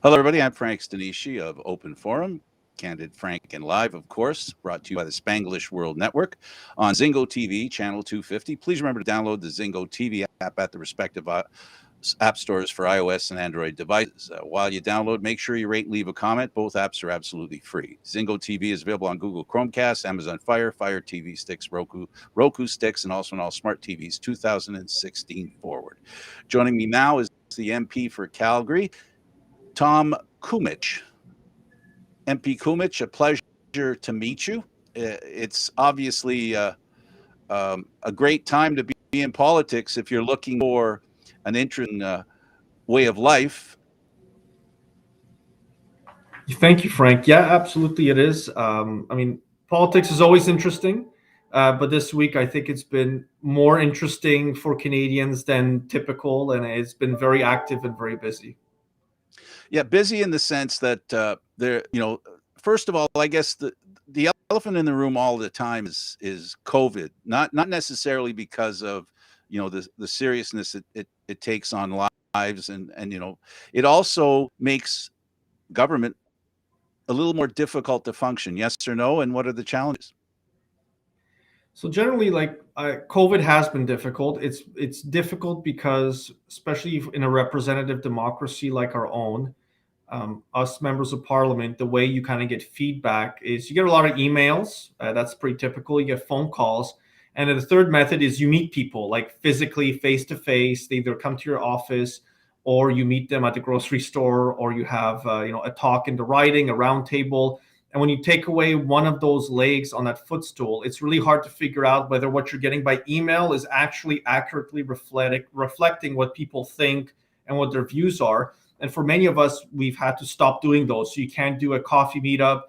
Hello, everybody. I'm Frank Stanishi of Open Forum, Candid, Frank, and Live, of course, brought to you by the Spanglish World Network on Zingo TV, channel 250. Please remember to download the Zingo TV app at the respective app stores for iOS and Android devices. While you download, make sure you rate and leave a comment. Both apps are absolutely free. Zingo TV is available on Google Chromecast, Amazon Fire TV sticks, Roku sticks, and also on all smart TVs 2016 forward. Joining me now is the MP for Calgary, Tom Kmiec. MP Kmiec, a pleasure to meet you. It's obviously a great time to be in politics if you're looking for an interesting way of life. Thank you, Frank. Yeah, absolutely, it is. Politics is always interesting, but this week I think it's been more interesting for Canadians than typical, and it's been very active and very busy. Yeah, busy in the sense that first of all, I guess the elephant in the room all the time is COVID. Not necessarily because of the seriousness it takes on lives, and it also makes government a little more difficult to function. Yes or no? And what are the challenges? So generally, COVID has been difficult. It's difficult because, especially in a representative democracy like our own, us members of parliament, the way you kind of get feedback is you get a lot of emails. That's pretty typical. You get phone calls. And then the third method is you meet people like physically, face to face. They either come to your office or you meet them at the grocery store, or you have a talk in the writing, a round table. And when you take away one of those legs on that footstool, it's really hard to figure out whether what you're getting by email is actually accurately reflecting what people think and what their views are. And for many of us, we've had to stop doing those. So you can't do a coffee meetup,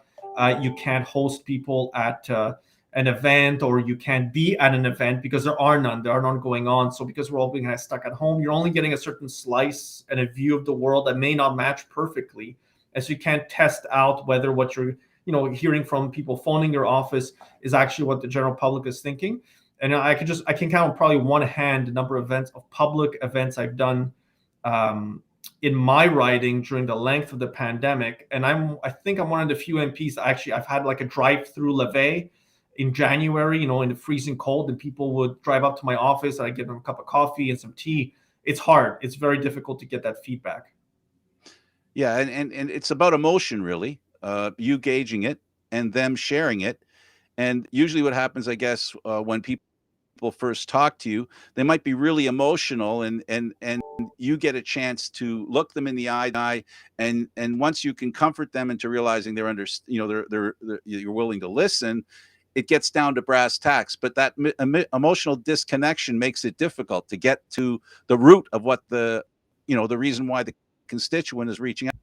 you can't host people at an event, or you can't be at an event because there are none. There are none going on. So because we're all being kind of stuck at home, you're only getting a certain slice and a view of the world that may not match perfectly. And so you can't test out whether what you're hearing from people phoning your office is actually what the general public is thinking. And I can count on probably one hand the number of public events I've done in my riding during the length of the pandemic. And I think I'm one of the few MPs I've had like a drive-through levee in January, in the freezing cold, and people would drive up to my office and I give them a cup of coffee and some tea. It's hard. It's very difficult to get that feedback. Yeah, and it's about emotion, really. You gauging it and them sharing it. And usually, what happens, I guess, when people first talk to you, they might be really emotional, and you get a chance to look them in the eye, and once you can comfort them into realizing they're you're willing to listen, it gets down to brass tacks. But that emotional disconnection makes it difficult to get to the root of what the reason why the constituent is reaching out.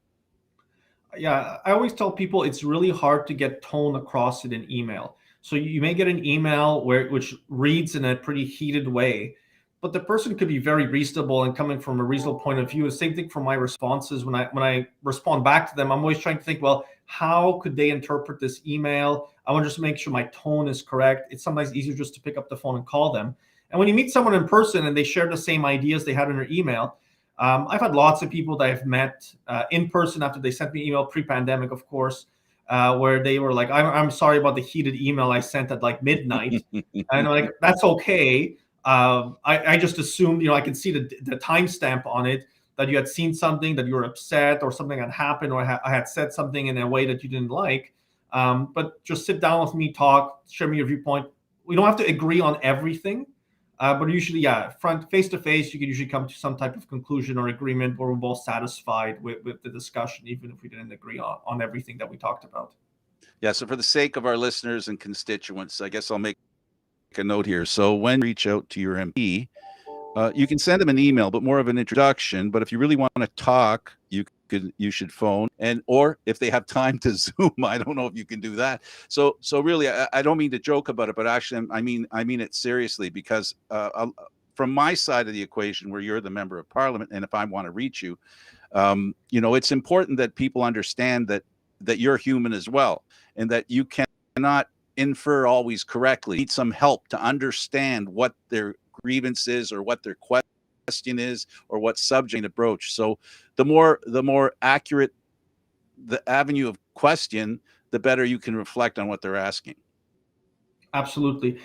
Yeah, I always tell people it's really hard to get tone across in an email. So you may get an email which reads in a pretty heated way, but the person could be very reasonable and coming from a reasonable point of view. The same thing for my responses. When I respond back to them, I'm always trying to think, well, how could they interpret this email? I want to just make sure my tone is correct. It's sometimes easier just to pick up the phone and call them. And when you meet someone in person and they share the same ideas they had in their email, I've had lots of people that I've met in person after they sent me an email pre-pandemic, of course, where they were like, I'm sorry about the heated email I sent at like midnight. And I'm like, that's okay. I just assumed, I could see the timestamp on it, that you had seen something, that you were upset, or something had happened, or I had said something in a way that you didn't like. But just sit down with me, talk, share me your viewpoint. We don't have to agree on everything. But usually, yeah, face to face, you can usually come to some type of conclusion or agreement where we're both satisfied with the discussion, even if we didn't agree on everything that we talked about. Yeah, so for the sake of our listeners and constituents, I guess I'll make a note here. So when you reach out to your MP, you can send them an email, but more of an introduction. But if you really want to talk, you should phone, and or if they have time to Zoom, I don't know if you can do that. So really, I don't mean to joke about it, but actually, I mean it seriously, because from my side of the equation, where you're the member of parliament, and if I want to reach you, it's important that people understand that you're human as well, and that you cannot infer always correctly. You need some help to understand what their grievance is, or what their question is, or what subject to broach. So the more accurate the avenue of question, the better you can reflect on what they're asking. Absolutely.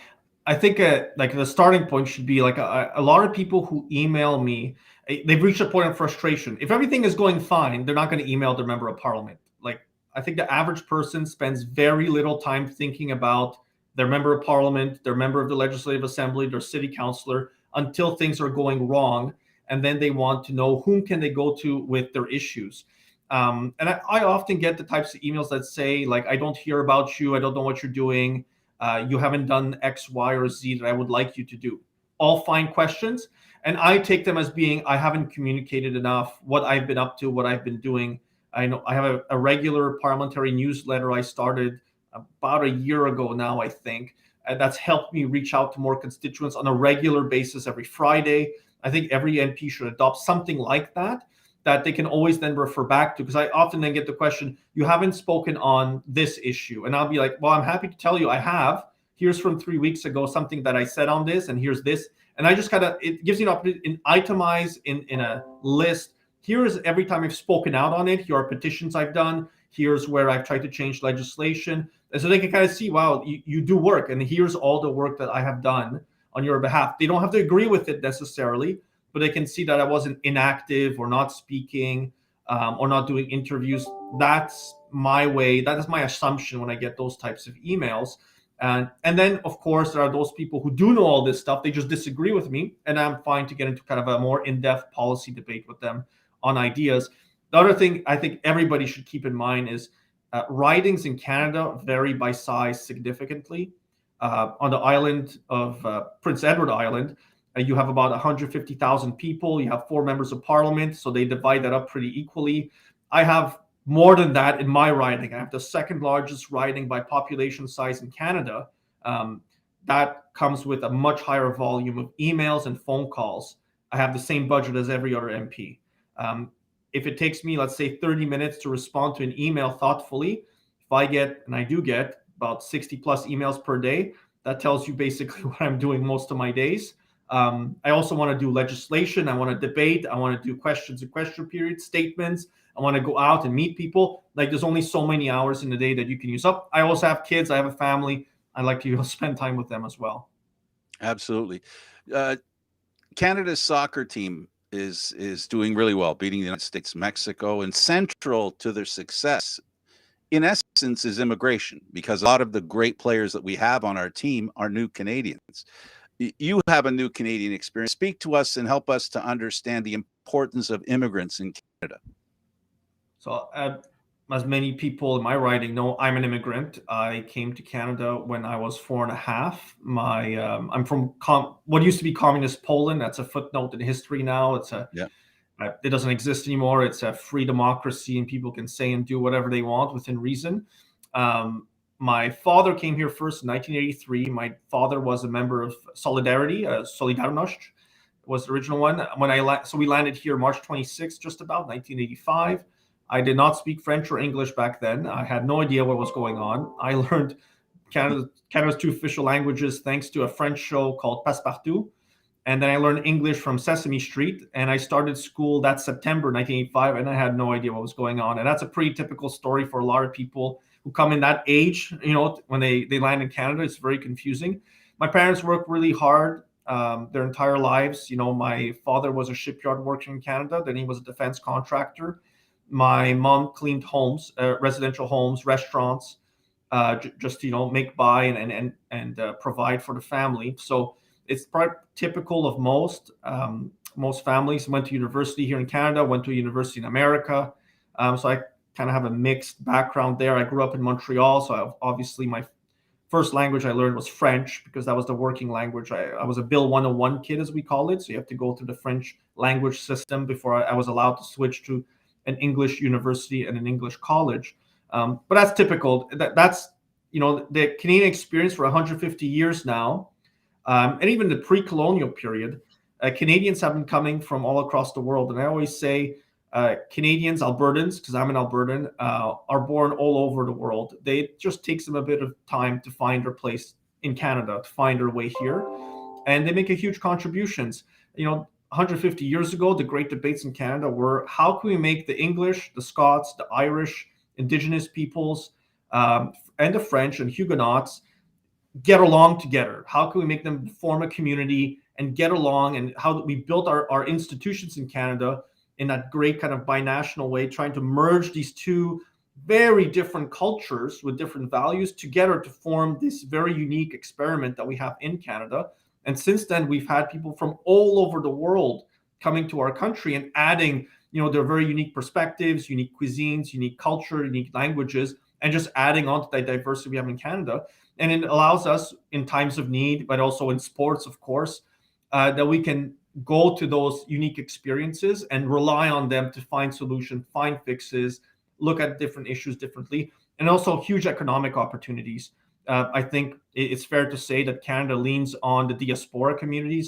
I think like the starting point should be like a lot of people who email me, they've reached a point of frustration. If everything is going fine, they're not going to email their member of parliament. Like, I think the average person spends very little time thinking about their member of parliament, their member of the legislative assembly, their city councillor, until things are going wrong. And then they want to know whom can they go to with their issues. And I often get the types of emails that say, like, I don't hear about you. I don't know what you're doing. You haven't done X, Y, or Z that I would like you to do. All fine questions. And I take them as being, I haven't communicated enough what I've been up to, what I've been doing. I know I have a regular parliamentary newsletter I started about a year ago now, I think. That's helped me reach out to more constituents on a regular basis every Friday. I think every MP should adopt something like that they can always then refer back to. Because I often then get the question, you haven't spoken on this issue. And I'll be like, well, I'm happy to tell you I have. Here's from 3 weeks ago, something that I said on this, and here's this. And I just it gives you an opportunity to itemize in a list. Here's every time I've spoken out on it. Here are petitions I've done. Here's where I've tried to change legislation. And so they can kind of see, wow, you do work. And here's all the work that I have done on your behalf. They don't have to agree with it necessarily, but they can see that I wasn't inactive or not speaking or not doing interviews. That's my way. That is my assumption when I get those types of emails. And then, of course, there are those people who do know all this stuff. They just disagree with me, and I'm fine to get into kind of a more in-depth policy debate with them on ideas. The other thing I think everybody should keep in mind is ridings in Canada vary by size significantly. On the island of Prince Edward Island, you have about 150,000 people. You have 4 members of parliament, so they divide that up pretty equally. I have more than that in my riding. I have the second largest riding by population size in Canada. That comes with a much higher volume of emails and phone calls. I have the same budget as every other MP. If it takes me, let's say, 30 minutes to respond to an email thoughtfully, if I get, and I do get, about 60 plus emails per day, that tells you basically what I'm doing most of my days. I also want to do legislation. I want to debate. I want to do questions and question periods, statements. I want to go out and meet people. Like, there's only so many hours in the day that you can use up. I also have kids. I have a family. I like to spend time with them as well. Absolutely. Canada's soccer team is doing really well, beating the United States, Mexico, and central to their success, in essence, is immigration, because a lot of the great players that we have on our team are new Canadians. You have a new Canadian experience. Speak to us and help us to understand the importance of immigrants in Canada. So, as many people in my riding know, I'm an immigrant. I came to Canada when I was 4.5. I'm from what used to be communist Poland. That's a footnote in history now. It doesn't exist anymore. It's a free democracy, and people can say and do whatever they want within reason. My father came here first in 1983. My father was a member of Solidarity, Solidarność was the original one. So we landed here March 26th, just about 1985. I did not speak French or English back then. I had no idea what was going on. I learned Canada's 2 official languages thanks to a French show called Passepartout. And then I learned English from Sesame Street. And I started school that September 1985, and I had no idea what was going on. And that's a pretty typical story for a lot of people who come in that age. When they land in Canada, it's very confusing. My parents worked really hard their entire lives. My father was a shipyard worker in Canada. Then he was a defense contractor. My mom cleaned homes, residential homes, restaurants, just to make by and provide for the family. So it's probably typical of most families. Went to university here in Canada, went to a university in America. So I kind of have a mixed background there. I grew up in Montreal, so obviously my first language I learned was French, because that was the working language. I was a Bill 101 kid, as we call it. So you have to go through the French language system before I was allowed to switch to an English university and an English college. But that's typical. That's the Canadian experience for 150 years now. And even the pre-colonial period, Canadians have been coming from all across the world. And I always say Canadians, Albertans, because I'm an Albertan, are born all over the world. It just takes them a bit of time to find their place in Canada, to find their way here. And they make a huge contributions. 150 years ago, the great debates in Canada were, how can we make the English, the Scots, the Irish, Indigenous peoples, and the French and Huguenots get along together? How can we make them form a community and get along? And how we built our institutions in Canada in that great kind of binational way, trying to merge these two very different cultures with different values together to form this very unique experiment that we have in Canada. And since then, we've had people from all over the world coming to our country and adding, their very unique perspectives, unique cuisines, unique culture, unique languages, and just adding on to the diversity we have in Canada. And it allows us in times of need, but also in sports, of course, that we can go to those unique experiences and rely on them to find solutions, find fixes, look at different issues differently, and also huge economic opportunities. I think it's fair to say that Canada leans on the diaspora communities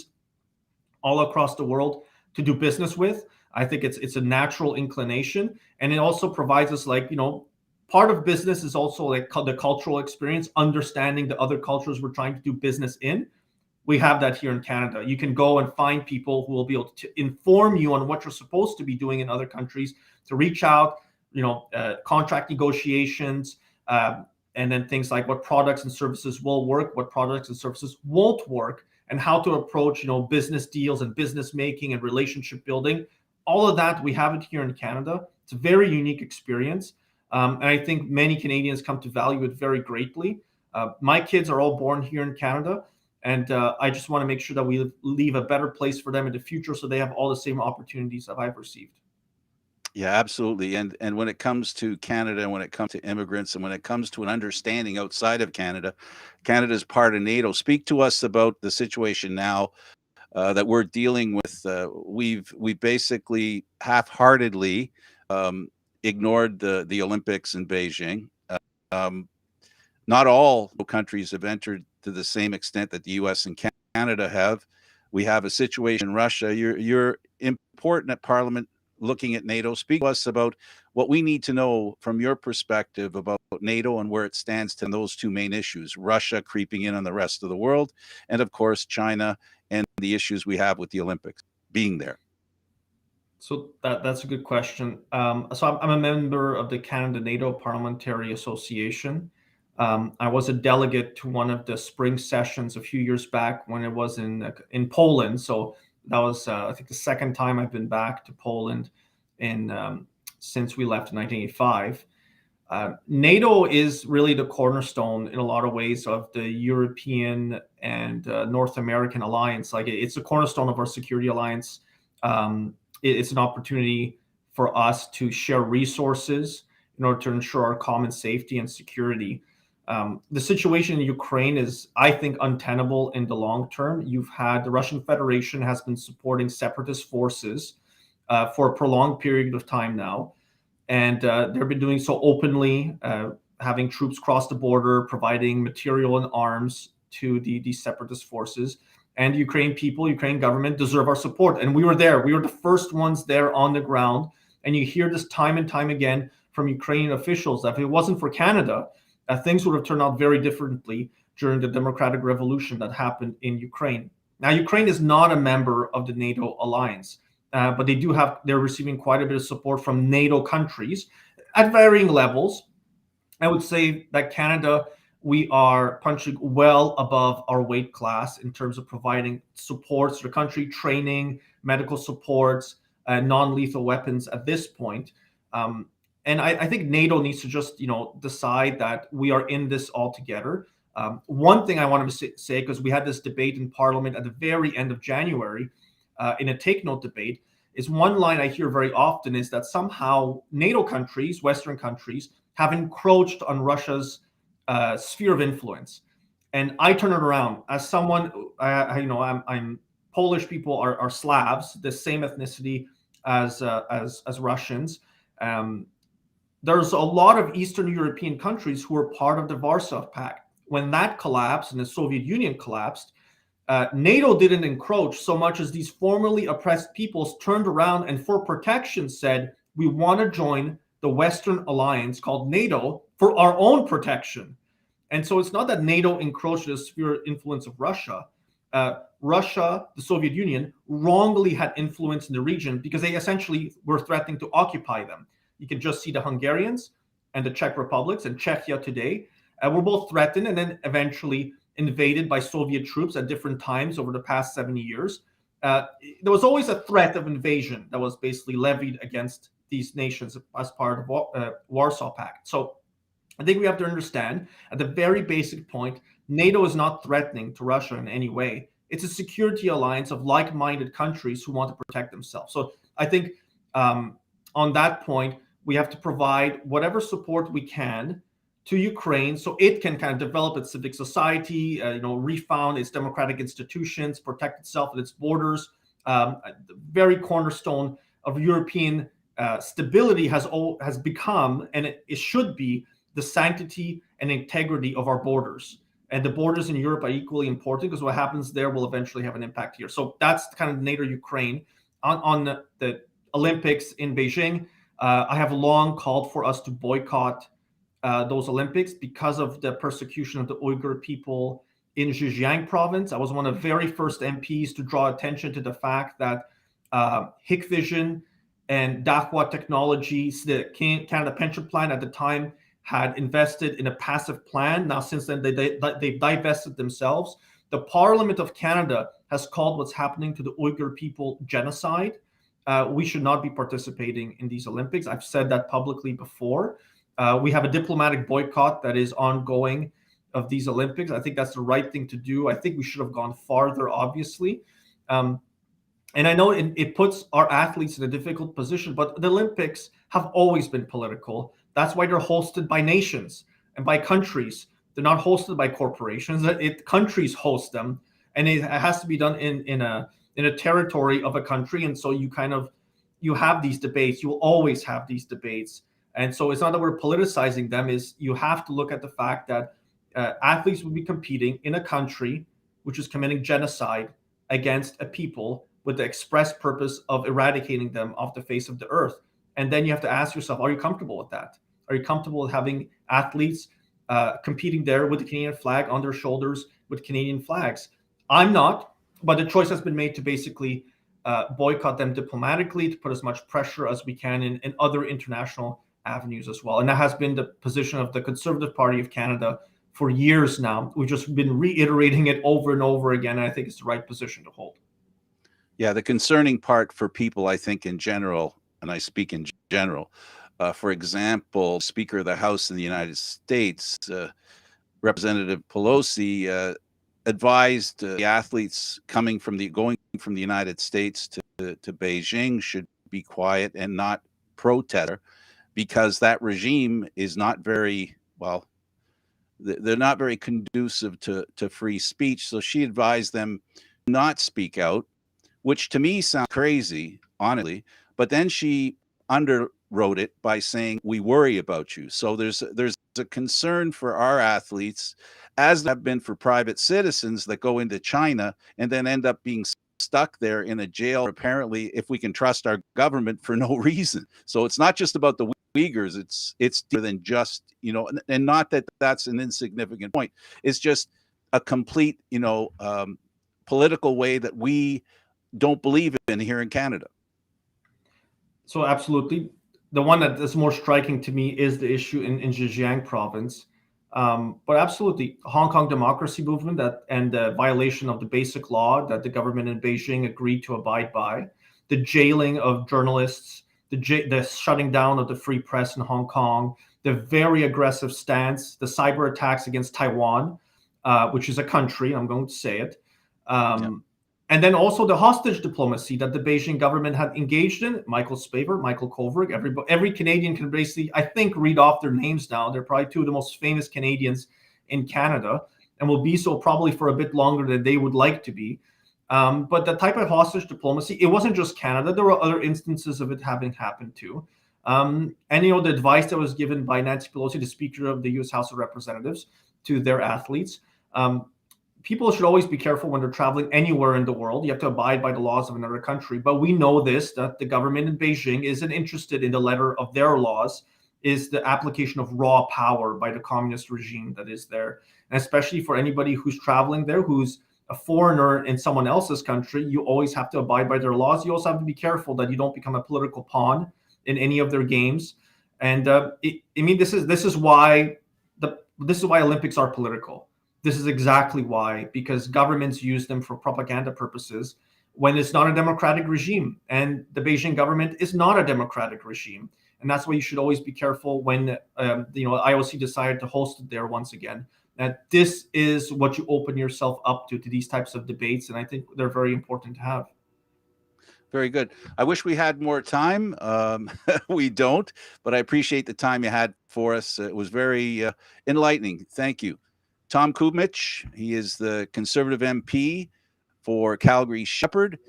all across the world to do business with. I think it's a natural inclination, and it also provides us, part of business is also like the cultural experience, understanding the other cultures we're trying to do business in. We have that here in Canada. You can go and find people who will be able to inform you on what you're supposed to be doing in other countries, to reach out, contract negotiations, and then things like what products and services will work, what products and services won't work, and how to approach, business deals and business making and relationship building. All of that, we have it here in Canada. It's a very unique experience. And I think many Canadians come to value it very greatly. My kids are all born here in Canada, and I just want to make sure that we leave a better place for them in the future so they have all the same opportunities that I've received. Yeah, absolutely. And when it comes to Canada, and when it comes to immigrants, and when it comes to an understanding outside of Canada, Canada is part of NATO. Speak to us about the situation now that we're dealing with. We've basically half-heartedly ignored the Olympics in Beijing. Um, Not all countries have entered to the same extent that the U.S. and Canada have. We have a situation in Russia. You're important at Parliament looking at NATO. Speak to us about what we need to know from your perspective about NATO and where it stands to those two main issues: Russia creeping in on the rest of the world, and of course China and the issues we have with the Olympics being there. So that's a good question. So I'm a member of the Canada-NATO Parliamentary Association. I was a delegate to one of the spring sessions a few years back when it was in Poland. So that was, I think, the second time I've been back to Poland since we left in 1985. NATO is really the cornerstone in a lot of ways of the European and North American alliance. Like it's a cornerstone of our security alliance. It's an opportunity for us to share resources in order to ensure our common safety and security. The situation in Ukraine is, I think, untenable in the long term. You've had the Russian Federation has been supporting separatist forces for a prolonged period of time now. And they've been doing so openly, having troops cross the border, providing material and arms to the separatist forces. And Ukrainian people, Ukrainian government deserve our support. And we were there. We were the first ones there on the ground. And you hear this time and time again from Ukrainian officials that if it wasn't for Canada, things would have turned out very differently during the democratic revolution that happened in Ukraine. Now, Ukraine is not a member of the NATO alliance, but they're receiving quite a bit of support from NATO countries at varying levels. I would say that Canada, we are punching well above our weight class in terms of providing supports to the country, training, medical supports, non-lethal weapons at this point. And I think NATO needs to just, decide that we are in this all together. One thing I want to say, because we had this debate in Parliament at the very end of January in a take note debate, is one line I hear very often is that somehow NATO countries, Western countries, have encroached on Russia's sphere of influence. And I turn it around as someone, I'm Polish people are Slavs, the same ethnicity as Russians. There's a lot of Eastern European countries who were part of the Warsaw Pact. When that collapsed and the Soviet Union collapsed, NATO didn't encroach so much as these formerly oppressed peoples turned around and for protection said, we want to join the Western alliance called NATO for our own protection. And so it's not that NATO encroached the sphere of influence of Russia. Russia, the Soviet Union, wrongly had influence in the region because they essentially were threatening to occupy them. You can just see the Hungarians and the Czech republics, and Czechia today, were both threatened and then eventually invaded by Soviet troops at different times over the past 70 years. There was always a threat of invasion that was basically levied against these nations as part of Warsaw Pact. So I think we have to understand at the very basic point, NATO is not threatening to Russia in any way. It's a security alliance of like-minded countries who want to protect themselves. So I think on that point, we have to provide whatever support we can to Ukraine so it can kind of develop its civic society, refound its democratic institutions, protect itself and its borders. The very cornerstone of European stability has become, and it should be, the sanctity and integrity of our borders. And the borders in Europe are equally important because what happens there will eventually have an impact here. So that's kind of NATO-Ukraine. On the Olympics in Beijing, I have long called for us to boycott those Olympics because of the persecution of the Uyghur people in Zhejiang province. I was one of the very first MPs to draw attention to the fact that Hikvision and Dahua Technologies, the Canada Pension Plan at the time, had invested in a passive plan. Now, since then, they've divested themselves. The Parliament of Canada has called what's happening to the Uyghur people genocide. We should not be participating in these Olympics. I've said that publicly before. We have a diplomatic boycott that is ongoing of these Olympics. I think that's the right thing to do. I think we should have gone farther, obviously. And I know it puts our athletes in a difficult position, but the Olympics have always been political. That's why they're hosted by nations and by countries. They're not hosted by corporations. Countries host them, and it has to be done in a territory of a country. And so you have these debates. You will always have these debates. And so it's not that we're politicizing them. Is you have to look at the fact that athletes will be competing in a country which is committing genocide against a people with the express purpose of eradicating them off the face of the earth. And then you have to ask yourself, are you comfortable with that? Are you comfortable with having athletes competing there with the Canadian flag on their shoulders with Canadian flags? I'm not, but the choice has been made to basically boycott them diplomatically, to put as much pressure as we can in other international avenues as well. And that has been the position of the Conservative Party of Canada for years now. We've just been reiterating it over and over again. And I think it's the right position to hold. Yeah, the concerning part for people, I think, in general, and I speak in general, for example, Speaker of the House in the United States, Representative Pelosi, advised the athletes going from the United States to Beijing should be quiet and not protest, because that regime is not very well. They're not very conducive to free speech. So she advised them not speak out, which to me sounds crazy, honestly. But then she underwrote it by saying, "We worry about you." So there's a concern for our athletes, as there have been for private citizens that go into China and then end up being stuck there in a jail, apparently, if we can trust our government, for no reason. So it's not just about the Uyghurs, it's deeper than just, and not that that's an insignificant point. It's just a complete, political way that we don't believe in here in Canada. So absolutely. The one that is more striking to me is the issue in Zhejiang province. But absolutely, Hong Kong democracy movement and the violation of the basic law that the government in Beijing agreed to abide by, the jailing of journalists, the shutting down of the free press in Hong Kong, the very aggressive stance, the cyber attacks against Taiwan, which is a country, I'm going to say it. And then also the hostage diplomacy that the Beijing government had engaged in. Michael Spavor, Michael Kovrig, every Canadian can basically, I think, read off their names now. They're probably two of the most famous Canadians in Canada and will be so probably for a bit longer than they would like to be. But the type of hostage diplomacy, it wasn't just Canada. There were other instances of it having happened too. And, the advice that was given by Nancy Pelosi, the Speaker of the U.S. House of Representatives, to their athletes, people should always be careful when they're traveling anywhere in the world. You have to abide by the laws of another country. But we know that the government in Beijing isn't interested in the letter of their laws, is the application of raw power by the communist regime that is there. And especially for anybody who's traveling there, who's a foreigner in someone else's country, you always have to abide by their laws. You also have to be careful that you don't become a political pawn in any of their games. And I mean, this is why Olympics are political. This is exactly why, because governments use them for propaganda purposes when it's not a democratic regime, and the Beijing government is not a democratic regime, and that's why you should always be careful when IOC decided to host it there once again. That this is what you open yourself up to these types of debates, and I think they're very important to have. Very good. I wish we had more time. We don't, but I appreciate the time you had for us. It was very enlightening. Thank you. Tom Kmiec, he is the Conservative MP for Calgary Shepard.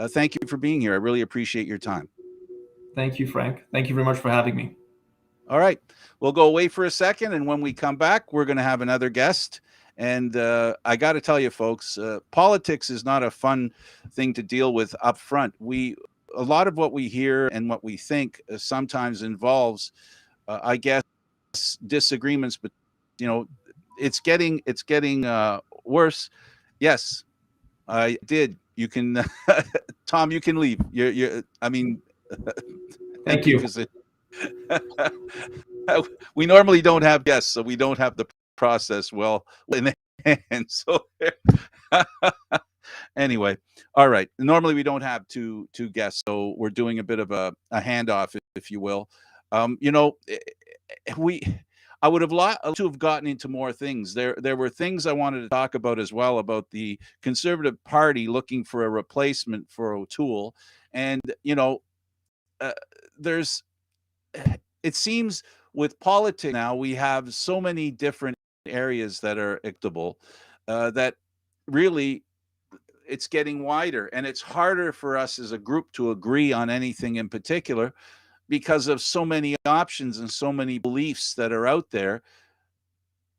Thank you for being here. I really appreciate your time. Thank you, Frank. Thank you very much for having me. All right. We'll go away for a second, and when we come back, we're going to have another guest. And I got to tell you, folks, politics is not a fun thing to deal with up front. A lot of what we hear and what we think sometimes involves, I guess, disagreements. But it's getting worse. Yes, I did. You can, Tom. You can leave. I mean, thank you. We normally don't have guests, so we don't have the process well in hand. So anyway, all right. Normally we don't have two guests, so we're doing a bit of a handoff, if you will. I would have liked to have gotten into more things. There were things I wanted to talk about as well, about the Conservative Party looking for a replacement for O'Toole, and it seems with politics now, we have so many different areas that are equitable that really it's getting wider, and it's harder for us as a group to agree on anything in particular because of so many options and so many beliefs that are out there,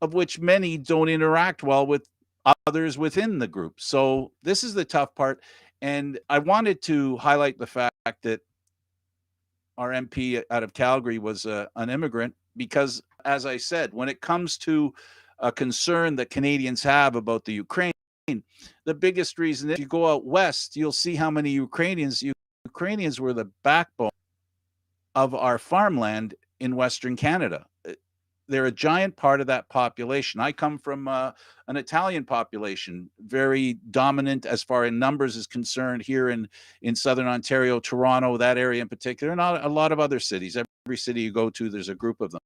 of which many don't interact well with others within the group. So this is the tough part, and I wanted to highlight the fact that our MP out of Calgary was an immigrant, because, as I said, when it comes to a concern that Canadians have about the Ukraine, the biggest reason, if you go out west, you'll see how many Ukrainians were the backbone of our farmland in Western Canada. They're a giant part of that population. I come from an Italian population, very dominant as far in numbers is concerned here in Southern Ontario, Toronto, that area in particular, and a lot of other cities. Every city you go to, there's a group of them.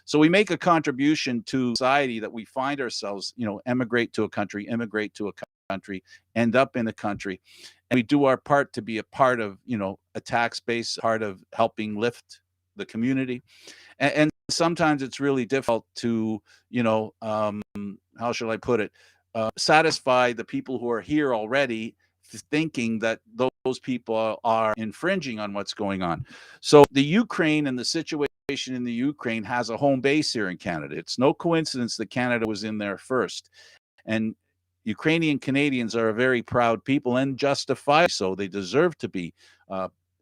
So we make a contribution to society that we find ourselves, emigrate to a country, immigrate to a country, end up in a country, and we do our part to be a part of, a tax base, part of helping lift the community. And sometimes it's really difficult to, how shall I put it, satisfy the people who are here already, thinking that those people are infringing on what's going on. So the Ukraine and the situation in the Ukraine has a home base here in Canada. It's no coincidence that Canada was in there first. And Ukrainian Canadians are a very proud people, and justified so. They deserve to be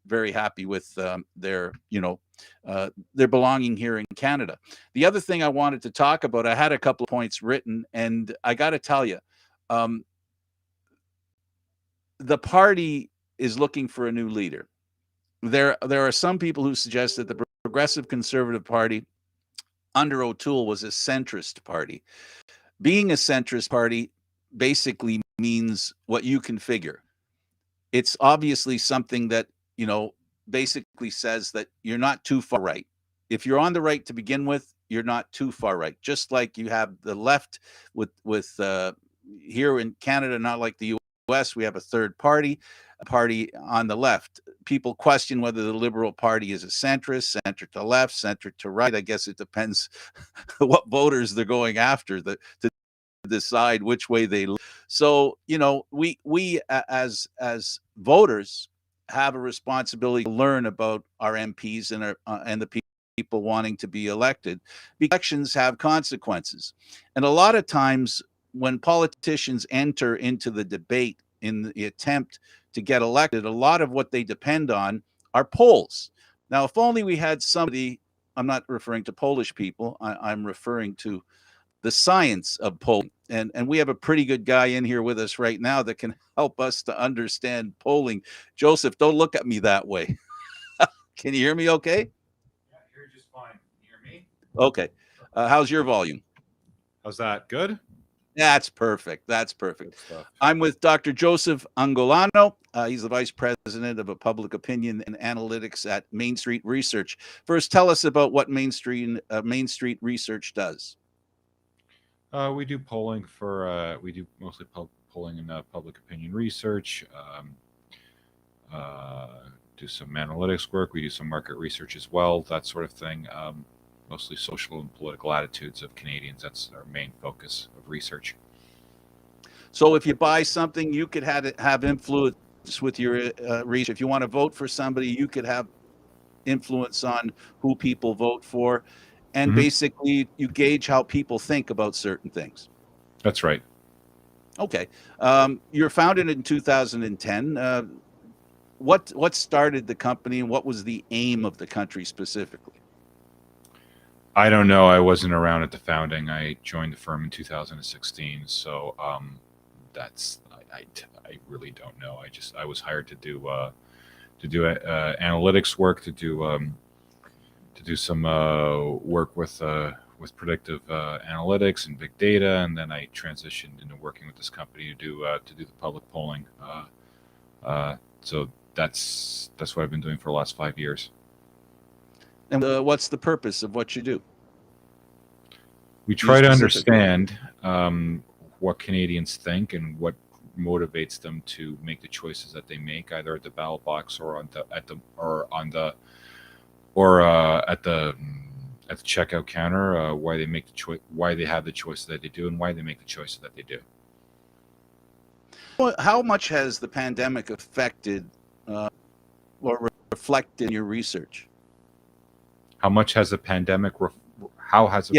very happy with their belonging here in Canada. The other thing I wanted to talk about, I had a couple of points written, and I got to tell you, the party is looking for a new leader. There are some people who suggest that the Progressive Conservative Party under O'Toole was a centrist party. Being a centrist party basically means what you can figure. It's obviously something that, basically says that you're not too far right. If you're on the right to begin with, you're not too far right. Just like you have the left with here in Canada, not like the US, we have a third party, a party on the left. People question whether the Liberal Party is a centrist, center to left, center to right. I guess it depends what voters they're going after to decide which way they live. So, we as voters have a responsibility to learn about our MPs and the people wanting to be elected. Elections have consequences. And a lot of times when politicians enter into the debate in the attempt to get elected, a lot of what they depend on are polls. Now, if only we had somebody, I'm not referring to Polish people, I'm referring to the science of polling. And we have a pretty good guy in here with us right now that can help us to understand polling. Joseph, don't look at me that way. Can you hear me okay? Yeah, you're just fine. You hear me? Okay. How's your volume? How's that? Good? That's perfect. That's perfect. Good stuff. I'm with Dr. Joseph Angolano. He's the Vice President of Public Opinion and Analytics at Main Street Research. First, tell us about what Main Street Research does. We do polling for, we do mostly polling and public opinion research. Do some analytics work. We do some market research as well, that sort of thing. Mostly social and political attitudes of Canadians. That's our main focus of research. So if you buy something, you could have influence with your reach. If you want to vote for somebody, you could have influence on who people vote for. And basically, you gauge how people think about certain things. That's right. Okay. You're founded in 2010. What started the company, and what was the aim of the country specifically? I don't know. I wasn't around at the founding. I joined the firm in 2016. So that's I really don't know. I was hired to do analytics work, to do some work with predictive analytics and big data, and then I transitioned into working with this company to do the public polling. So that's what I've been doing for the last 5 years. And what's the purpose of what you do? We try to understand what Canadians think and what motivates them to make the choices that they make, either at the ballot box or at the checkout counter. Why they make the choice, why they have the choices that they do, and why they make the choices that they do. How much has the pandemic affected or reflected in your research? How much has the pandemic? How has it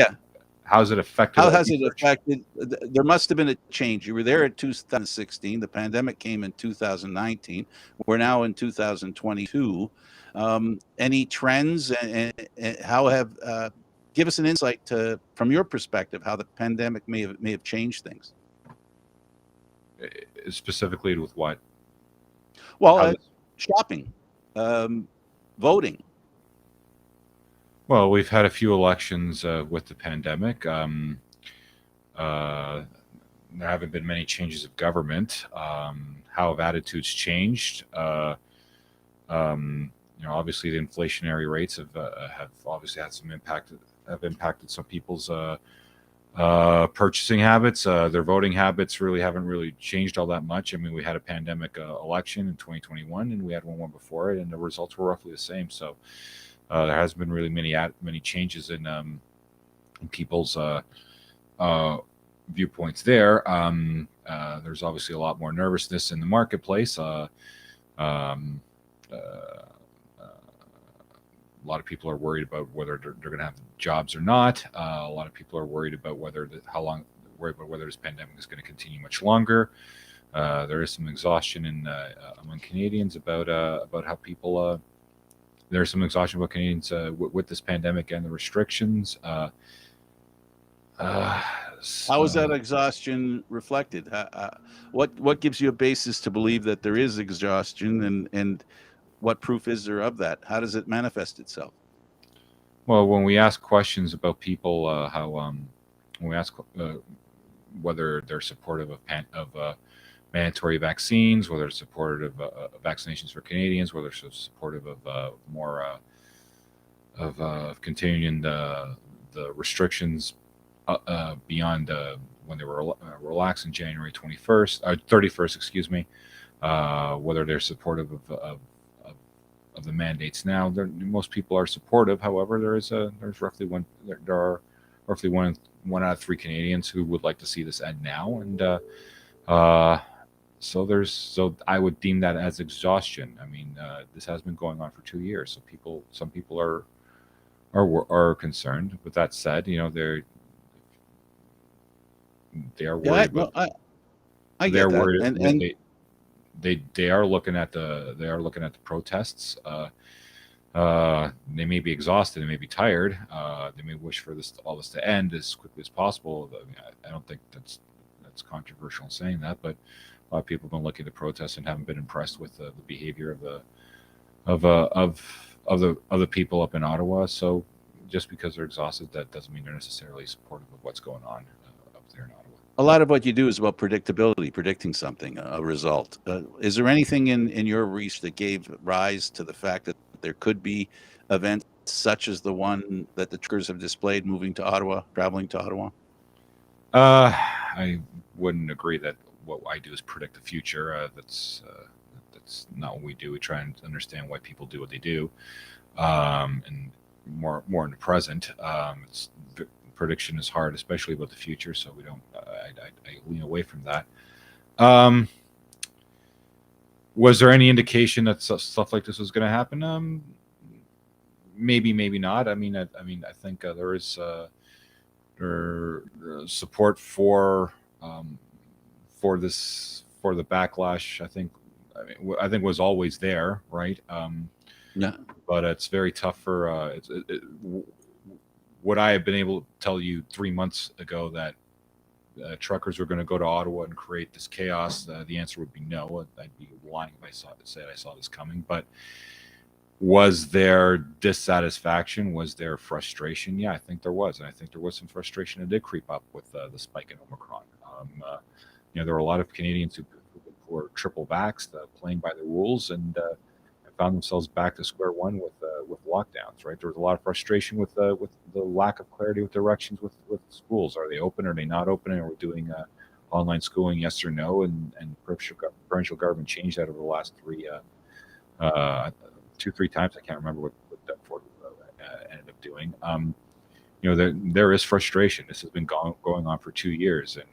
affected? How has it affected? There must have been a change. You were there in 2016. The pandemic came in 2019. We're now in 2022. Any trends, and how have give us an insight from your perspective how the pandemic may have changed things? Specifically with what? Well, shopping, voting. Well, we've had a few elections with the pandemic. There haven't been many changes of government. How have attitudes changed? Obviously the inflationary rates have obviously had some impact. Have impacted some people's purchasing habits. Their voting habits haven't really changed all that much. I mean, we had a pandemic election in 2021, and we had one before it, and the results were roughly the same. So there hasn't been really many changes in people's viewpoints there. There's obviously a lot more nervousness in the marketplace. A lot of people are worried about whether they're going to have jobs or not. A lot of people are worried about whether this pandemic is going to continue much longer. There is some exhaustion among Canadians about how people. There's some exhaustion about Canadians with this pandemic and the restrictions. How is that exhaustion reflected? What gives you a basis to believe that there is exhaustion, and what proof is there of that? How does it manifest itself? Well, when we ask questions about people, when we ask whether they're supportive of mandatory vaccines, whether they're supportive of vaccinations for Canadians, whether they're supportive of more of continuing the restrictions beyond when they were relaxed in January 31st, excuse me, whether they're supportive of the mandates now. Most people are supportive. However, there are roughly one out of three Canadians who would like to see this end now, and so I would deem that as exhaustion. I mean, this has been going on for 2 years, so some people are concerned. With that said, they are worried. I get that. Worried, and they are looking at the protests. They may be exhausted, they may be tired, they may wish for all this to end as quickly as possible. I mean, I don't think that's controversial in saying that, but a lot of people have been looking at the protests and haven't been impressed with the behavior of the people up in Ottawa. So just because they're exhausted, that doesn't mean they're necessarily supportive of what's going on up there in Ottawa. A lot of what you do is about predictability, predicting something, a result. Is there anything in your research that gave rise to the fact that there could be events such as the one that the truckers have displayed moving to Ottawa, traveling to Ottawa? I wouldn't agree that what I do is predict the future. That's not what we do. We try and understand why people do what they do, and more in the present. Prediction is hard, especially about the future, so we don't. I lean away from that. Was there any indication that stuff like this was going to happen? Maybe, maybe not. I think there is support for this, for the backlash. I think was always there, right? Yeah. But it's very tough for would I have been able to tell you 3 months ago that truckers were going to go to Ottawa and create this chaos? The answer would be no. I'd be lying if I said I saw this coming. But was there dissatisfaction? Was there frustration? Yeah, I think there was. And I think there was some frustration that did creep up with the spike in Omicron. There were a lot of Canadians who were triple vaxxed, playing by the rules, and found themselves back to square one with lockdowns. Right, there was a lot of frustration with the lack of clarity with directions with schools. Are they open? Are they not open? Are we doing online schooling? Yes or no? And provincial government changed that over the last 2-3 times. I can't remember what Ford ended up doing. There is frustration. This has been going on for 2 years, and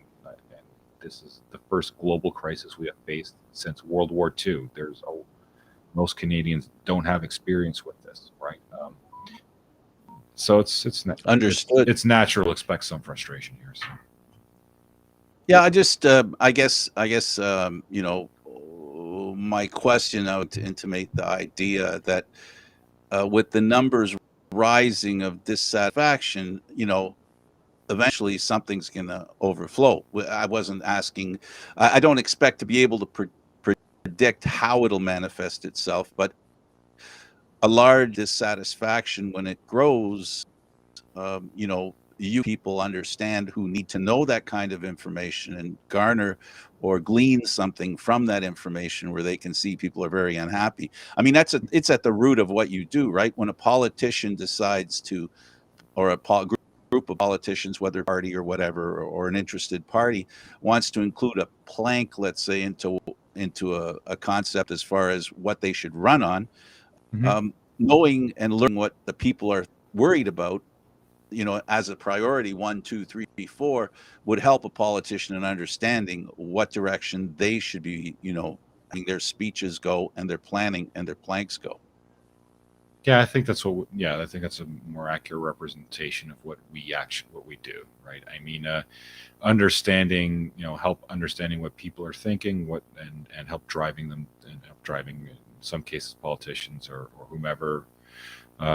this is the first global crisis we have faced since World War II. Most Canadians don't have experience with this, right? So it's understood. It's natural to expect some frustration here. So. Yeah, I guess my question out to intimate the idea that with the numbers rising of dissatisfaction, eventually something's going to overflow. I wasn't asking, I don't expect to be able to predict how it'll manifest itself, but a large dissatisfaction when it grows, you people understand who need to know that kind of information and garner or glean something from that information where they can see people are very unhappy. I mean, it's at the root of what you do, right? When a politician decides to, or group of politicians, whether party or whatever, or an interested party, wants to include a plank, let's say, into a concept as far as what they should run on, knowing and learning what the people are worried about, as a priority, 1, 2, 3, 4, would help a politician in understanding what direction they should be, having their speeches go and their planning and their planks go. Yeah, I think that's I think that's a more accurate representation of what we do, right? I mean, understanding, help understanding what people are thinking, and help driving them, and help driving, in some cases, politicians or whomever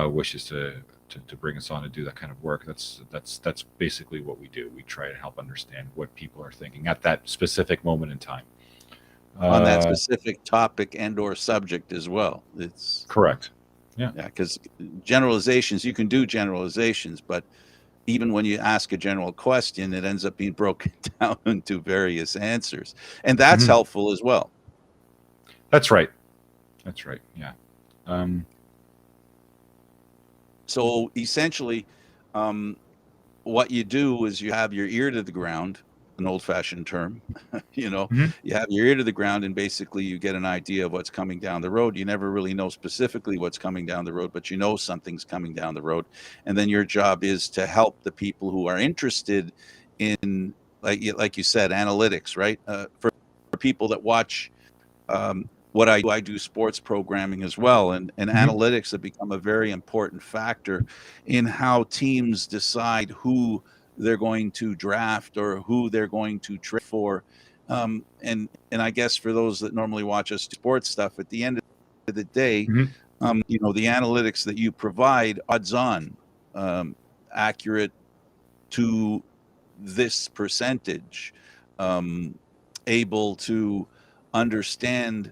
wishes to bring us on to do that kind of work. That's basically what we do. We try to help understand what people are thinking at that specific moment in time. On that specific topic and or subject as well. It's correct. Yeah, because generalizations, you can do generalizations, but even when you ask a general question, it ends up being broken down into various answers. And that's helpful as well. That's right. Yeah. So essentially, what you do is you have your ear to the ground, an old-fashioned term, you have your ear to the ground, and basically you get an idea of what's coming down the road. You never really know specifically what's coming down the road, but you know something's coming down the road. And then your job is to help the people who are interested in, like you said, analytics, right? For people that watch what I do sports programming as well, and analytics have become a very important factor in how teams decide who they're going to draft or who they're going to trade for. And I guess for those that normally watch us sports stuff, at the end of the day, the analytics that you provide, odds on, accurate to this percentage, able to understand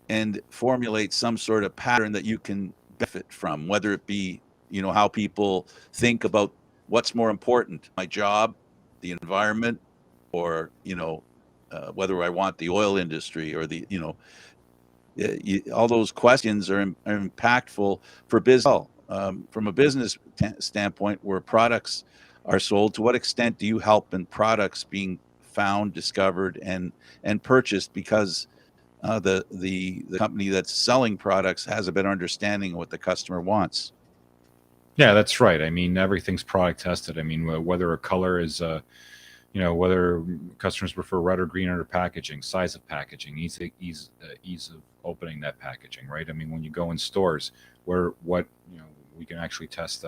and formulate some sort of pattern that you can benefit from, whether it be how people think about what's more important, my job, the environment, or whether I want the oil industry or the all those questions are impactful for business. From a business standpoint, where products are sold, to what extent do you help in products being found, discovered, and purchased because the company that's selling products has a better understanding of what the customer wants? Yeah, that's right. I mean, everything's product tested. I mean, whether a color is, whether customers prefer red or green under packaging, size of packaging, ease of opening that packaging, right? I mean, when you go in stores, we can actually test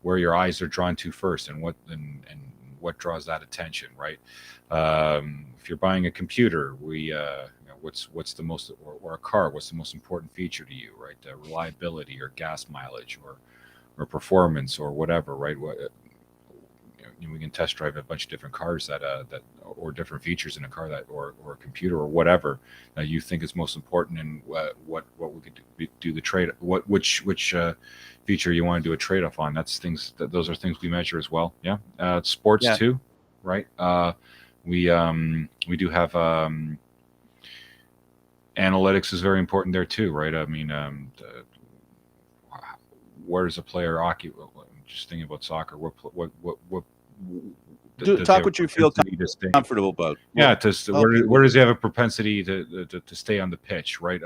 where your eyes are drawn to first, and what draws that attention, right? If you're buying a computer, what's the most, or a car, what's the most important feature to you, right? Reliability or gas mileage or performance or whatever, right? We can test drive a bunch of different cars that or different features in a car or a computer or whatever that you think is most important, and what we could do the trade, which feature you want to do a trade-off on. Those are things we measure as well. Yeah. Sports too, right? We do have analytics is very important there too, right? I mean, where does a player occupy? Just thinking about soccer, talk what you feel comfortable about. Yeah, where does he have a propensity to stay on the pitch, right?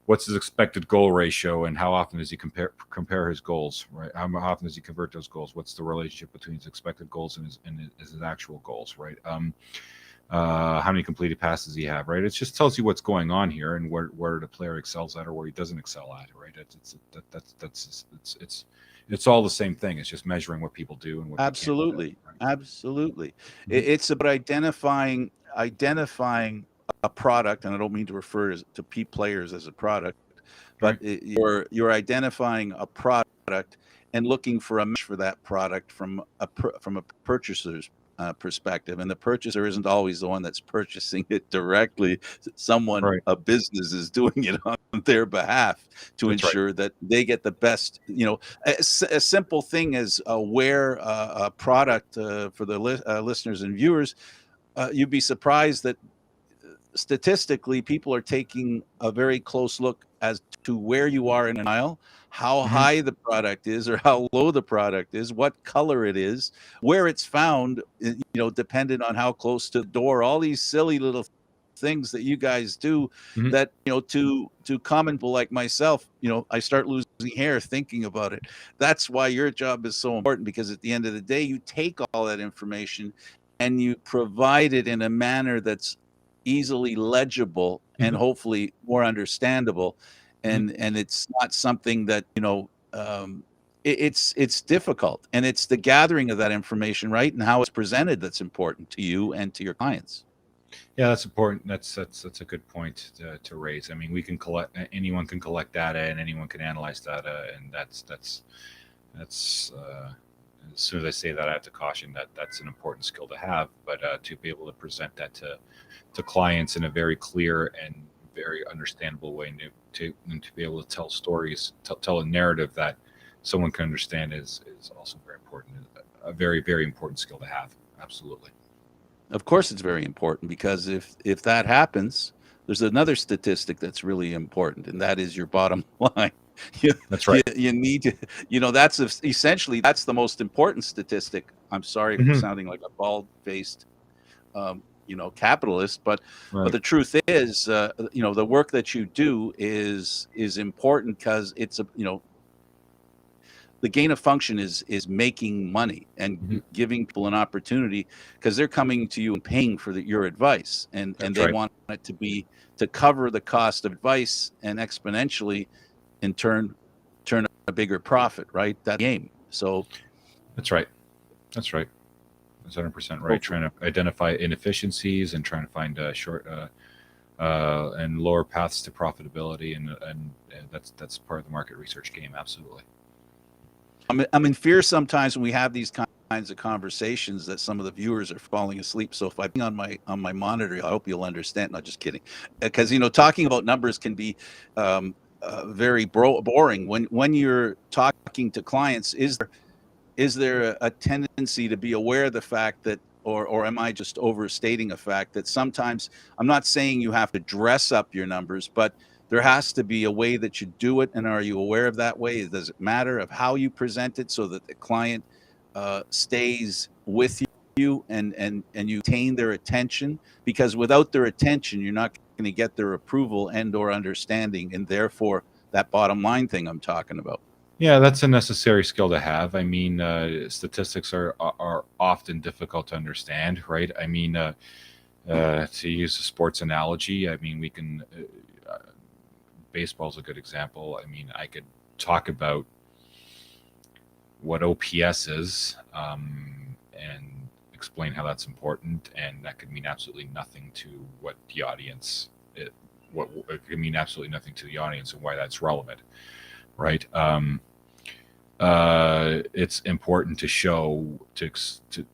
What's his expected goal ratio, and how often does he compare his goals, right? How often does he convert those goals? What's the relationship between his expected goals and his actual goals, right? How many completed passes he have, right? It just tells you what's going on here and where the player excels at or where he doesn't excel at, right? It's all the same thing. It's just measuring what people do and what absolutely, right? Absolutely. Mm-hmm. It's about identifying a product, and I don't mean to refer to players as a product, but right. You're identifying a product and looking for a match for that product from a purchaser's perspective, and the purchaser isn't always the one that's purchasing it directly. Someone, right. A business, is doing it on their behalf to that's ensure right. that they get the best. A simple thing as wear a product for the listeners and viewers. You'd be surprised that statistically, people are taking a very close look as to where you are in an aisle, how mm-hmm. high the product is or how low the product is, what color it is, where it's found, dependent on how close to the door, all these silly little things that you guys do mm-hmm. that, to common people like myself, I start losing hair thinking about it. That's why your job is so important, because at the end of the day, you take all that information and you provide it in a manner that's easily legible mm-hmm. and hopefully more understandable. And it's not something that, it's difficult, and it's the gathering of that information, right? And how it's presented that's important to you and to your clients. Yeah, that's important. That's a good point to raise. I mean, anyone can collect data and anyone can analyze data. And that's as soon as I say that, I have to caution that that's an important skill to have, but to be able to present that to clients in a very clear and very understandable way, and to be able to tell stories, tell a narrative that someone can understand is also very important. A very, very important skill to have. Absolutely. Of course, it's very important, because if that happens, there's another statistic that's really important, and that is your bottom line. That's right. You need to, that's essentially, that's the most important statistic. I'm sorry mm-hmm. for sounding like a bald-faced, capitalist, but right. but the truth is, the work that you do is important, because it's the gain of function is making money and mm-hmm. giving people an opportunity, because they're coming to you and paying for your advice, and they right. want it to cover the cost of advice and exponentially in turn a bigger profit, right? That game. So that's right. That's 100% right. Trying to identify inefficiencies and trying to find short and lower paths to profitability, and that's part of the market research game. Absolutely. I'm in fear sometimes when we have these kinds of conversations that some of the viewers are falling asleep. So if I bring on my monitor, I hope you'll understand. Not just kidding, because talking about numbers can be very boring when you're talking speaking to clients, is there a tendency to be aware of the fact that, or am I just overstating a fact that sometimes, I'm not saying you have to dress up your numbers, but there has to be a way that you do it. And are you aware of that way? Does it matter of how you present it so that the client stays with you and you retain their attention? Because without their attention, you're not going to get their approval and or understanding, and therefore that bottom line thing I'm talking about. Yeah, that's a necessary skill to have. I mean, statistics are often difficult to understand, right? I mean, to use a sports analogy, I mean, we can. Baseball is a good example. I mean, I could talk about what OPS is and explain how that's important, and that could mean absolutely nothing to what the audience. It could mean absolutely nothing to the audience and why that's relevant, right? It's important to show to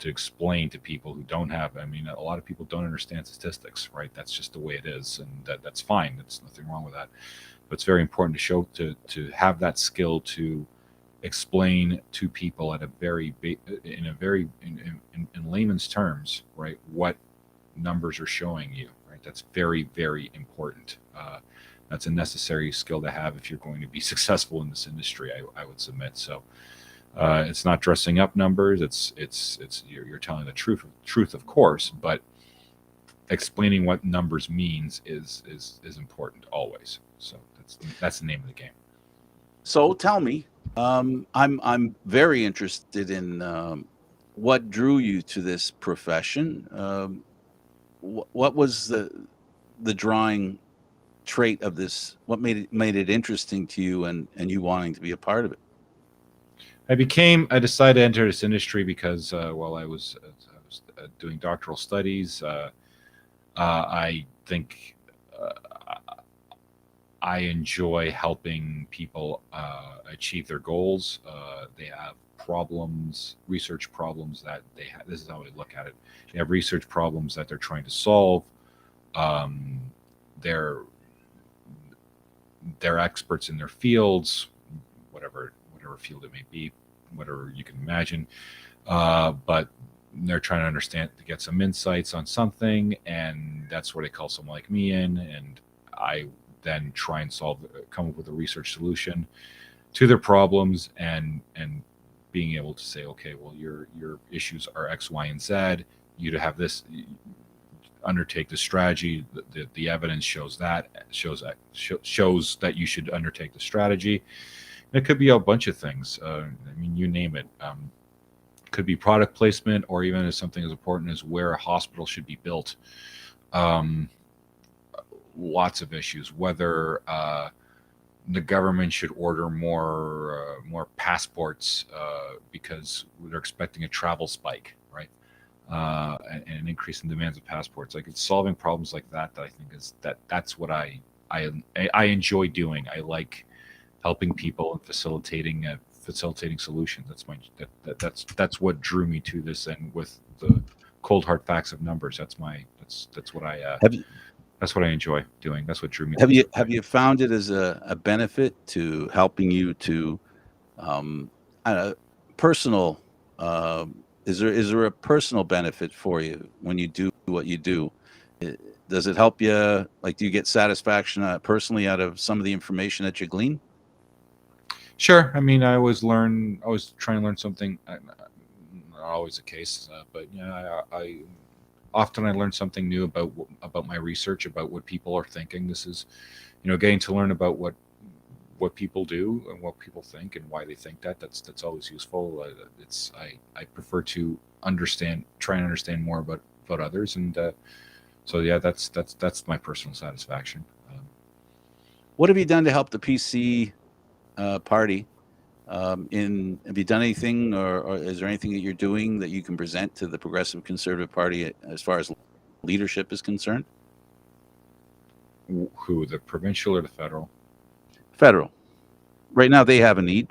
explain to people who don't have. I mean, a lot of people don't understand statistics, right? That's just the way it is, and that's fine. There's nothing wrong with that. But it's very important to show to have that skill to explain to people at a very in layman's terms, right? What numbers are showing you, right? That's very, very important. That's a necessary skill to have if you're going to be successful in this industry, I would submit. So it's not dressing up numbers. It's you're telling the truth, of course, but explaining what numbers means is important always. So that's the name of the game. So tell me, I'm very interested in what drew you to this profession. What was the drawing trait of this? What made it interesting to you and you wanting to be a part of it? I decided to enter this industry because while I was doing doctoral studies, I think I enjoy helping people achieve their goals. They have problems, research problems that they have. This is how I look at it. They have research problems that they're trying to solve. They're experts in their fields, whatever field it may be, whatever you can imagine. But they're trying to understand, to get some insights on something, and that's where they call someone like me in, and I then try and come up with a research solution to their problems, and being able to say, okay, well, your issues are X, Y, and Z. You to have this, undertake the strategy. The evidence shows that that you should undertake the strategy. And it could be a bunch of things. I mean, you name it. Could be product placement, or even as something as important as where a hospital should be built. Lots of issues. Whether the government should order more passports because they're expecting a travel spike, right? And an increase in demands of passports. Like, it's solving problems like that I think that's what I enjoy doing. I like helping people and facilitating solutions. That's what drew me to this, and with the cold hard facts of numbers, that's what I that's what I enjoy doing. That's what drew me. Have you found it as a benefit to helping you to personal? Is there a personal benefit for you when you do what you do? Does it help you? Like, do you get satisfaction personally out of some of the information that you glean? Sure. I mean, I always try and learn something. Not always the case, but yeah, I often learn something new about my research, about what people are thinking. This is, getting to learn about what people do and what people think and why they think that. That's always useful. I prefer to try and understand more about others, and so yeah, that's my personal satisfaction. What have you done to help the PC party? Have you done anything, or is there anything that you're doing that you can present to the Progressive Conservative Party as far as leadership is concerned? Who, the provincial or the federal? Federal. Right now, they have a need.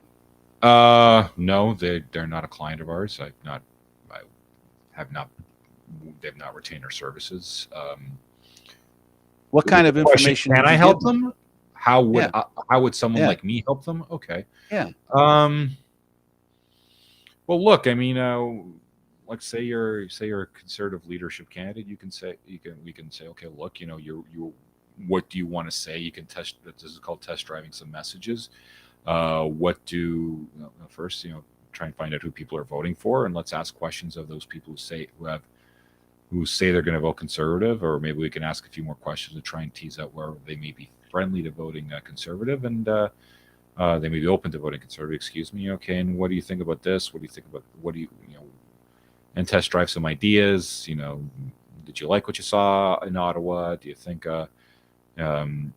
No, they're not a client of ours. They've not retained our services. What kind of information can I help them? How would someone like me help them? Okay. Yeah. Well, look, I mean, like say you're a conservative leadership candidate, we can say, okay, look, you what do you want to say? You can test. This is called test driving some messages. What do first, try and find out who people are voting for, and let's ask questions of those people who say they're going to vote conservative, or maybe we can ask a few more questions to try and tease out where they may be friendly to voting conservative, and they may be open to voting conservative. Excuse me. Okay, and what do you think about this? What do you think about and test drive some ideas? Did you like what you saw in Ottawa? Do you think um,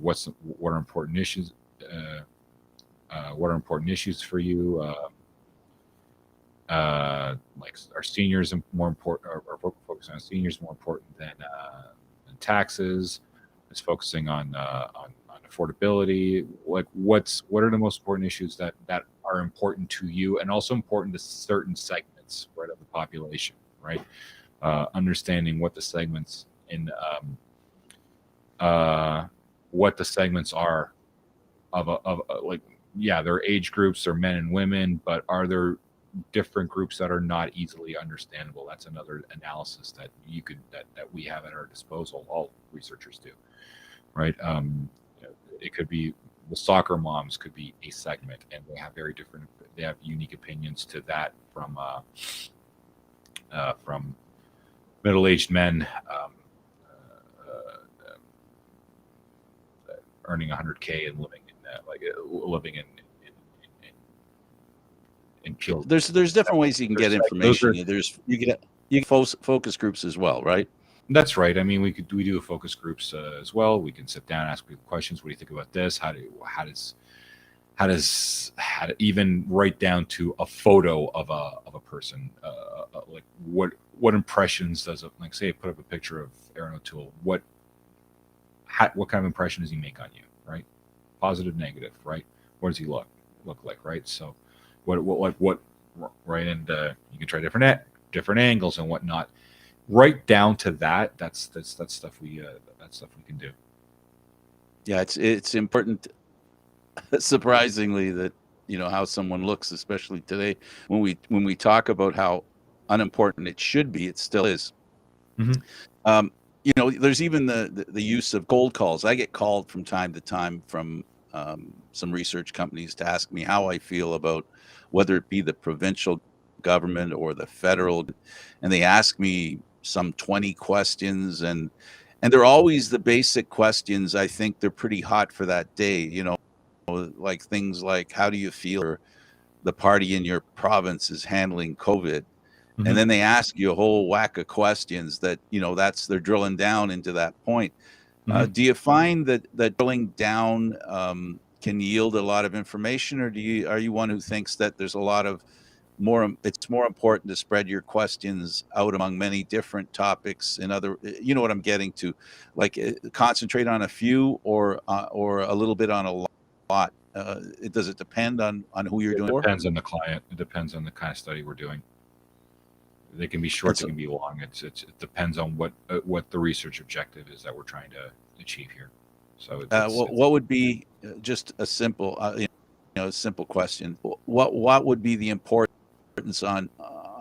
what are important issues? What are important issues for you? Like, are seniors more important? Or focusing on seniors more important than taxes? It's focusing on affordability. Like, what are the most important issues that are important to you, and also important to certain segments, right, of the population, right? Understanding what the segments what the segments are of like, yeah, there are age groups, there are men and women, but are there different groups that are not easily understandable? That's another analysis that that we have at our disposal. All researchers do, right? It could be the soccer moms could be a segment, and they have unique opinions to that from middle-aged men earning 100K and living in Peel. There's different ways you can get information. You get focus groups as well, right? That's right. I mean, we do focus groups as well. We can sit down, ask people questions. What do you think about this? How does even right down to a photo of a person, like what impressions does it, like, say I put up a picture of Aaron O'Toole, what kind of impression does he make on you, right? Positive, negative, right? What does he look like, right? So what right? And you can try different angles and whatnot, right down to that. That's stuff we can do. Yeah, it's important. Surprisingly, that how someone looks, especially today, when we talk about how unimportant it should be, it still is. Mm-hmm. There's even the use of cold calls. I get called from time to time from some research companies to ask me how I feel about whether it be the provincial government or the federal, and they ask me some 20 questions, and they're always the basic questions. I think they're pretty hot for that day, like things like, how do you feel or the party in your province is handling COVID? Mm-hmm. And then they ask you a whole whack of questions that they're drilling down into that point. Mm-hmm. Do you find that drilling down can yield a lot of information, or are you one who thinks that there's a lot of it's more important to spread your questions out among many different topics and other, what I'm getting to, like concentrate on a few or a little bit on a lot? Does it depend on who you're doing it for? It depends on the client. It depends on the kind of study we're doing. They can be short, they can be long. It depends on what the research objective is that we're trying to achieve here. So what would be just a simple simple question? What would be the importance on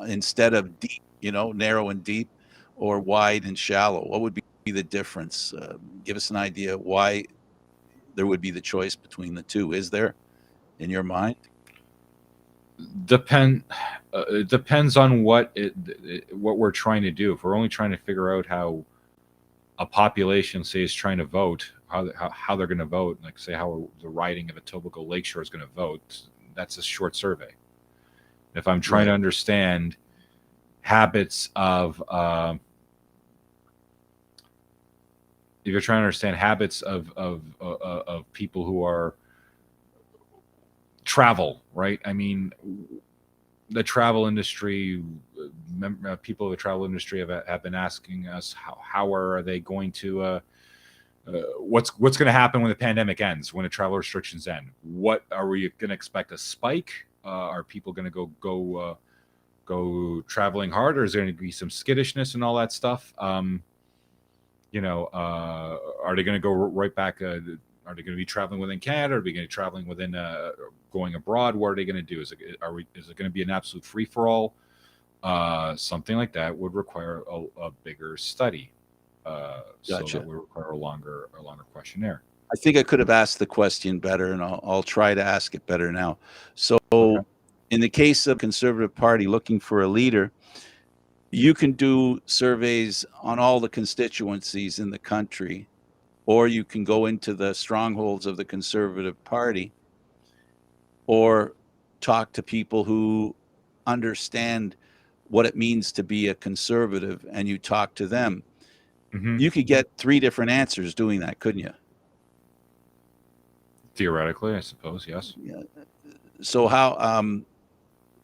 instead of deep, narrow and deep, or wide and shallow? What would be the difference? Give us an idea why there would be the choice between the two. Is there, in your mind? It depends on what we're trying to do. If we're only trying to figure out how a population, say, is trying to vote, how they're going to vote, like say how the riding of Etobicoke Lakeshore is going to vote, that's a short survey. If I'm trying to understand habits of if you're trying to understand habits of people who are travel, right? I mean, the travel industry, people of the travel industry have been asking us how are they going to what's going to happen when the pandemic ends, when the travel restrictions end? What are we going to expect, a spike? Are people going to go traveling hard, or is there going to be some skittishness and all that stuff? Are they going to go right back? are they going to be traveling within Canada? Are they going to be traveling within going abroad? What are they going to do? Is it going to be an absolute free for all? Something like that would require a bigger study. So Gotcha. that would require a longer questionnaire. I think I could have asked the question better, and I'll try to ask it better now. So, Okay. in the case of Conservative Party looking for a leader, you can do surveys on all the constituencies in the country, or you can go into the strongholds of the Conservative Party, or talk to people who understand what it means to be a conservative, and you talk to them. Mm-hmm. You could get 3 different answers doing that, couldn't you? Theoretically, I suppose, yes. Yeah. So how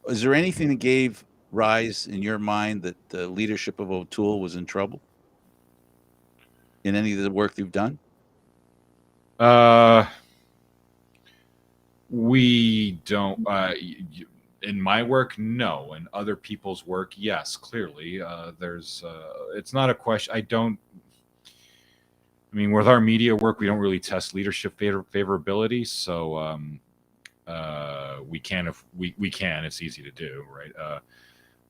is there anything that gave rise in your mind that the leadership of O'Toole was in trouble in any of the work you've done? We don't. In my work, no. In other people's work, yes. Clearly, there's. It's not a question. I mean, with our media work, we don't really test leadership favorability, so we can if we can. It's easy to do, right?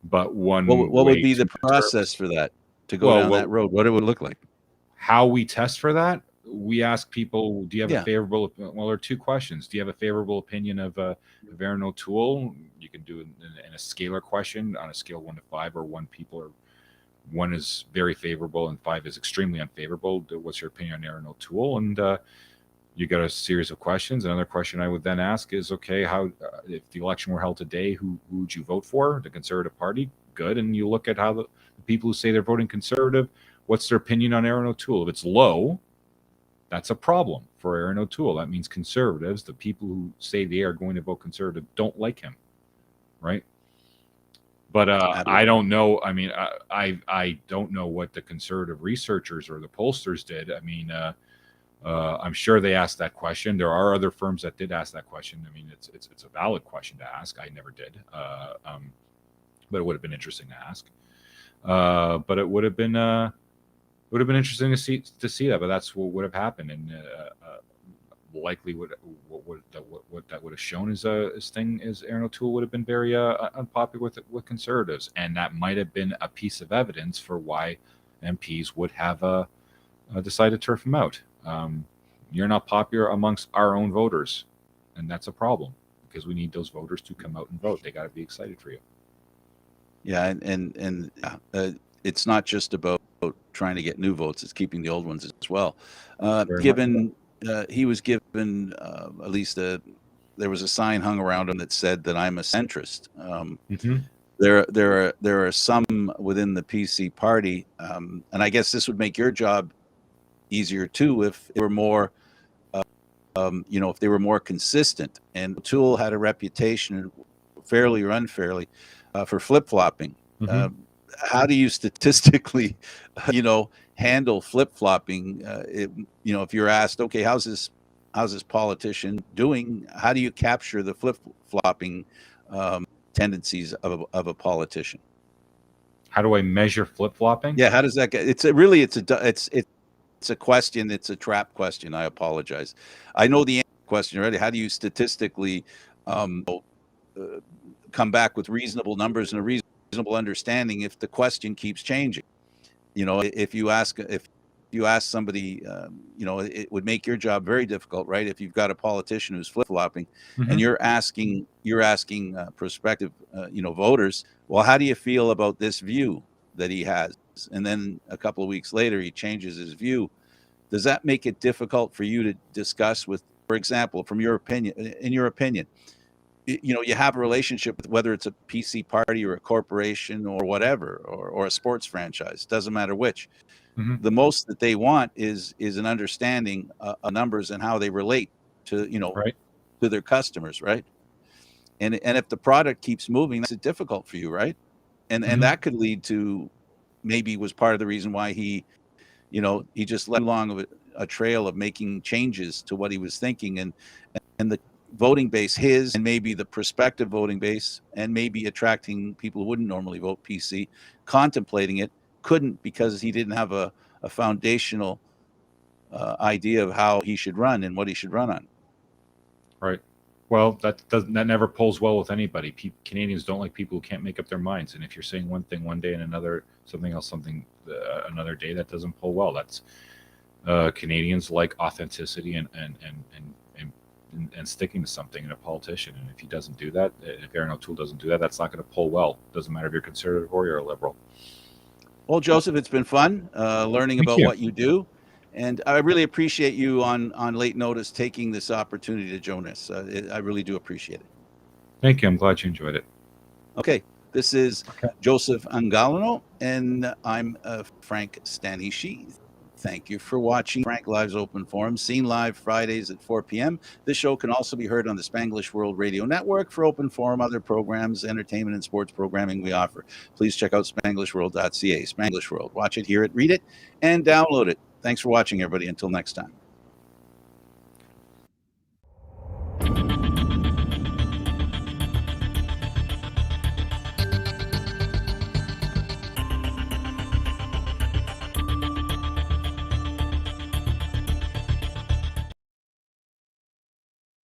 But one What way would be the to process for that to go down that road? What it would look like? How we test for that? We ask people, do you have Yeah. a favorable? Well, there are 2 questions. Do you have a favorable opinion of Aaron O'Toole? You can do it in a scalar question on a scale of 1 to 5, or 1 is very favorable and 5 is extremely unfavorable. What's your opinion on Aaron O'Toole? And you get a series of questions. Another question I would then ask is, okay, how if the election were held today, who would you vote for? The Conservative Party? Good. And you look at how the people who say they're voting Conservative, what's their opinion on Aaron O'Toole? If it's low, that's a problem for Aaron O'Toole. That means Conservatives, the people who say they are going to vote Conservative, don't like him, right? But I don't know. I mean, I don't know what the Conservative researchers or the pollsters did. I mean, I'm sure they asked that question. There are other firms that did ask that question. I mean, it's a valid question to ask. I never did, but it would have been interesting to ask. But it would have been interesting to see that. But that's what would have happened, and likely what that would have shown as Aaron O'Toole would have been very unpopular with Conservatives, and that might have been a piece of evidence for why MPs would have decided to turf him out. You're not popular amongst our own voters, and that's a problem because we need those voters to come out and vote. They got to be excited for you. Yeah, and it's not just about trying to get new votes; it's keeping the old ones as well. Given he was given at least there was a sign hung around him that said that I'm a centrist. There are some within the PC party, and I guess this would make your job easier too if they were more, if they were more consistent. And O'Toole had a reputation, fairly or unfairly, for flip-flopping. How do you statistically, handle flip-flopping? If you're asked, okay, how's this politician doing? How do you capture the flip-flopping tendencies of a politician? How do I measure flip-flopping? Yeah, how does that get? It's a question. It's a trap question. I apologize. I know the question already. How do you statistically come back with reasonable numbers and a reasonable understanding if the question keeps changing? If you ask somebody, it would make your job very difficult, right? If you've got a politician who's flip-flopping and you're asking prospective, voters, well, how do you feel about this view that he has? And then a couple of weeks later, he changes his view. Does that make it difficult for you to discuss with, for example, in your opinion, you have a relationship with whether it's a PC party or a corporation or whatever, or a sports franchise, doesn't matter which. The most that they want is an understanding of numbers and how they relate to, right, to their customers, right? And if the product keeps moving, that's difficult for you, right? And that could lead to, maybe was part of the reason why he just led along of a trail of making changes to what he was thinking, and the voting base, his and maybe the prospective voting base, and maybe attracting people who wouldn't normally vote PC, contemplating it, couldn't, because he didn't have a foundational idea of how he should run and what he should run on. Right. Well, that never polls well with anybody. Canadians don't like people who can't make up their minds. And if you're saying one thing one day and something else another day, that doesn't poll well. That's Canadians like authenticity and sticking to something in a politician. And if he doesn't do that, if Aaron O'Toole doesn't do that, that's not going to poll well. Doesn't matter if you're conservative or you're a liberal. Well, Joseph, it's been fun learning about what you do. And I really appreciate you on late notice taking this opportunity to join us. I really do appreciate it. Thank you. I'm glad you enjoyed it. Okay. This is Joseph Angalano, and I'm Frank Stanishi. Thank you for watching Frank Live's Open Forum, seen live Fridays at 4 p.m. This show can also be heard on the Spanglish World Radio Network. For Open Forum, other programs, entertainment and sports programming we offer, please check out spanglishworld.ca. Spanglish World. Watch it, hear it, read it, and download it. Thanks for watching, everybody. Until next time.